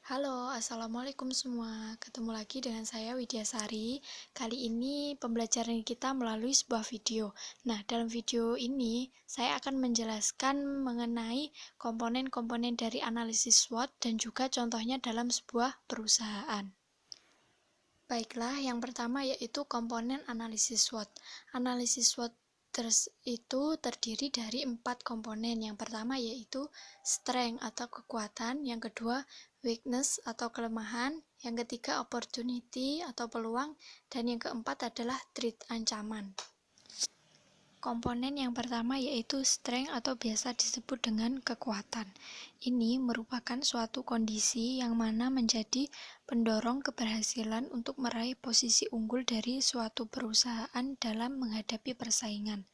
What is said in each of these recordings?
Halo, assalamualaikum semua. Ketemu lagi dengan saya Widyasari. Kali ini pembelajaran kita melalui sebuah video. Nah, dalam video ini saya akan menjelaskan mengenai komponen-komponen dari analisis SWOT dan juga contohnya dalam sebuah perusahaan. Baiklah, yang pertama yaitu komponen analisis SWOT. Analisis SWOT itu terdiri dari 4 komponen. Yang pertama yaitu strength atau kekuatan, yang kedua weakness atau kelemahan, yang ketiga opportunity atau peluang, dan yang keempat adalah threat ancaman. Komponen yang pertama yaitu strength atau biasa disebut dengan kekuatan. Ini merupakan suatu kondisi yang mana menjadi pendorong keberhasilan untuk meraih posisi unggul dari suatu perusahaan dalam menghadapi persaingan.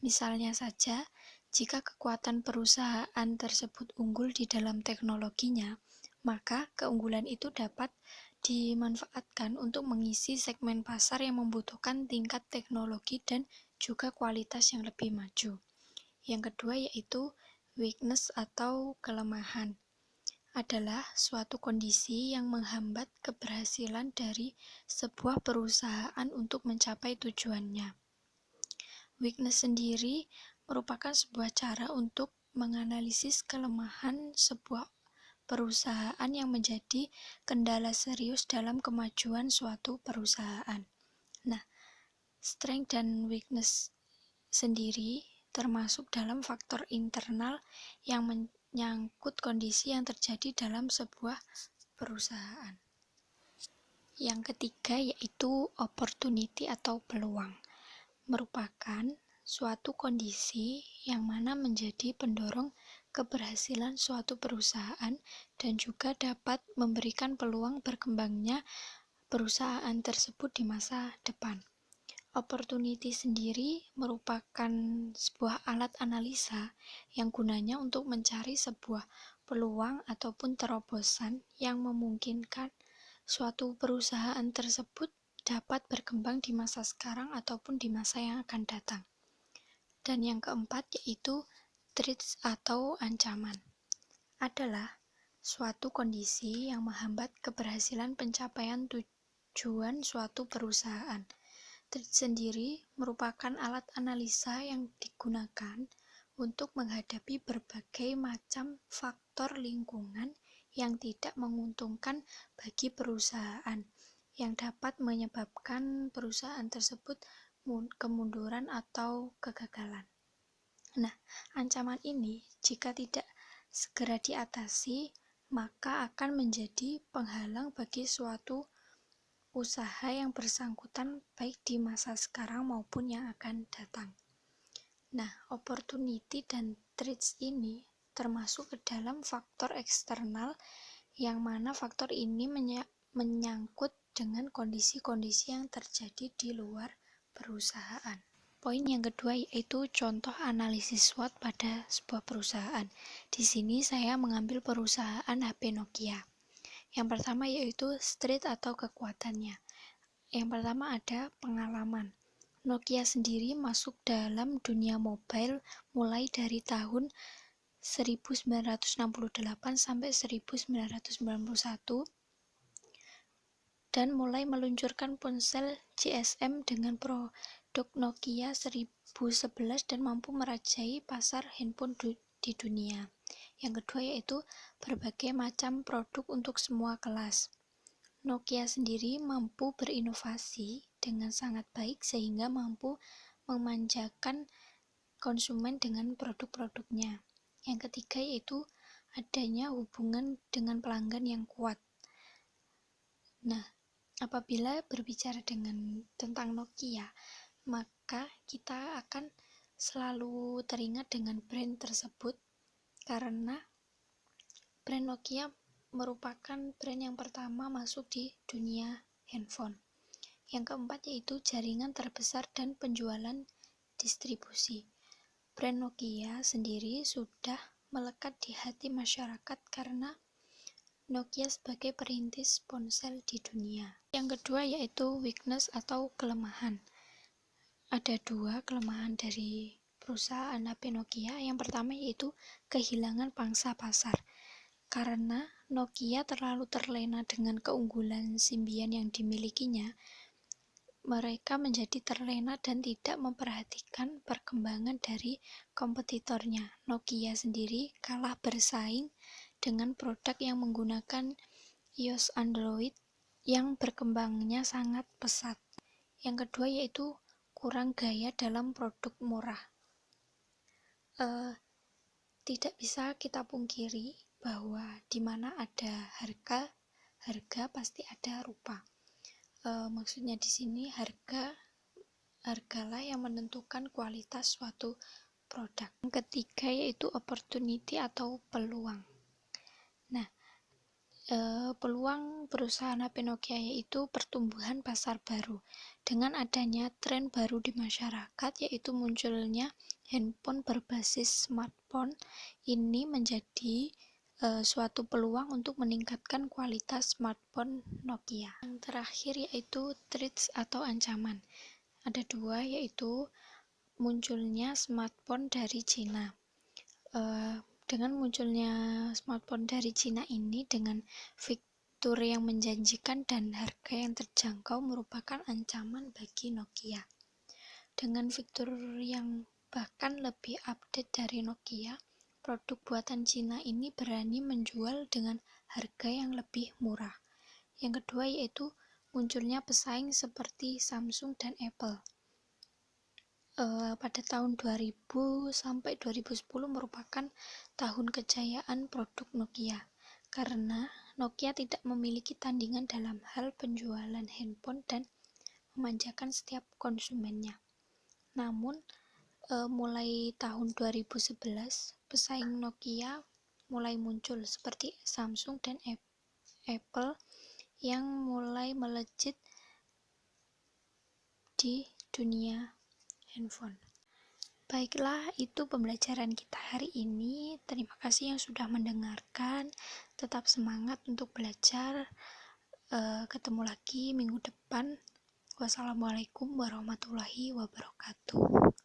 Misalnya saja, jika kekuatan perusahaan tersebut unggul di dalam teknologinya, maka keunggulan itu dapat dimanfaatkan untuk mengisi segmen pasar yang membutuhkan tingkat teknologi dan juga kualitas yang lebih maju. Yang kedua yaitu weakness atau kelemahan. Adalah suatu kondisi yang menghambat keberhasilan dari sebuah perusahaan untuk mencapai tujuannya. Weakness sendiri merupakan sebuah cara untuk menganalisis kelemahan sebuah perusahaan yang menjadi kendala serius dalam kemajuan suatu perusahaan. Nah, strength dan weakness sendiri termasuk dalam faktor internal yang menyangkut kondisi yang terjadi dalam sebuah perusahaan. Yang ketiga yaitu opportunity atau peluang. Merupakan suatu kondisi yang mana menjadi pendorong keberhasilan suatu perusahaan dan juga dapat memberikan peluang berkembangnya perusahaan tersebut di masa depan. Opportunity sendiri merupakan sebuah alat analisa yang gunanya untuk mencari sebuah peluang ataupun terobosan yang memungkinkan suatu perusahaan tersebut dapat berkembang di masa sekarang ataupun di masa yang akan datang. Dan yang keempat yaitu threats atau ancaman. Adalah suatu kondisi yang menghambat keberhasilan pencapaian tujuan suatu perusahaan. Threat sendiri merupakan alat analisa yang digunakan untuk menghadapi berbagai macam faktor lingkungan yang tidak menguntungkan bagi perusahaan, yang dapat menyebabkan perusahaan tersebut kemunduran atau kegagalan. Nah, ancaman ini jika tidak segera diatasi, maka akan menjadi penghalang bagi suatu usaha yang bersangkutan baik di masa sekarang maupun yang akan datang. Nah, opportunity dan threats ini termasuk ke dalam faktor eksternal yang mana faktor ini menyangkut dengan kondisi-kondisi yang terjadi di luar perusahaan. Poin yang kedua yaitu contoh analisis SWOT pada sebuah perusahaan. Di sini saya mengambil perusahaan HP Nokia. Yang pertama yaitu strength atau kekuatannya. Yang pertama ada pengalaman. Nokia sendiri masuk dalam dunia mobile mulai dari tahun 1968 sampai 1991 dan mulai meluncurkan ponsel GSM dengan produk Nokia 1011 dan mampu merajai pasar handphone di dunia. Yang kedua yaitu berbagai macam produk untuk semua kelas. Nokia sendiri mampu berinovasi dengan sangat baik sehingga mampu memanjakan konsumen dengan produk-produknya. Yang ketiga yaitu adanya hubungan dengan pelanggan yang kuat. Nah, apabila berbicara tentang Nokia, maka kita akan selalu teringat dengan brand tersebut karena brand Nokia merupakan brand yang pertama masuk di dunia handphone. Yang keempat yaitu jaringan terbesar dan penjualan distribusi. Brand Nokia sendiri sudah melekat di hati masyarakat karena Nokia sebagai perintis ponsel di dunia. Yang kedua yaitu weakness atau kelemahan. Ada dua kelemahan dari perusahaan HP Nokia. Yang pertama yaitu kehilangan pangsa pasar. Karena Nokia terlalu terlena dengan keunggulan Symbian yang dimilikinya, mereka menjadi terlena dan tidak memperhatikan perkembangan dari kompetitornya. Nokia sendiri kalah bersaing dengan produk yang menggunakan iOS Android yang berkembangnya sangat pesat. Yang kedua yaitu kurang gaya dalam produk murah. Tidak bisa kita pungkiri bahwa di mana ada harga pasti ada rupa. Maksudnya di sini hargalah yang menentukan kualitas suatu produk. Yang ketiga yaitu opportunity atau peluang. Nah, peluang perusahaan HP Nokia yaitu pertumbuhan pasar baru. Dengan adanya tren baru di masyarakat yaitu munculnya handphone berbasis smartphone, ini menjadi suatu peluang untuk meningkatkan kualitas smartphone Nokia. Yang terakhir yaitu threats atau ancaman. Ada dua, yaitu munculnya smartphone dari Cina. Dengan munculnya smartphone dari Cina ini dengan fitur yang menjanjikan dan harga yang terjangkau merupakan ancaman bagi Nokia. Dengan fitur yang bahkan lebih update dari Nokia, produk buatan Cina ini berani menjual dengan harga yang lebih murah. Yang kedua yaitu munculnya pesaing seperti Samsung dan Apple. Pada tahun 2000 sampai 2010 merupakan tahun kejayaan produk Nokia karena Nokia tidak memiliki tandingan dalam hal penjualan handphone dan memanjakan setiap konsumennya. Namun mulai tahun 2011 pesaing Nokia mulai muncul seperti Samsung dan Apple yang mulai melejit di dunia handphone. Baiklah, itu pembelajaran kita hari ini. Terima kasih yang sudah mendengarkan. Tetap semangat untuk belajar. Ketemu lagi minggu depan. Wassalamualaikum warahmatullahi wabarakatuh.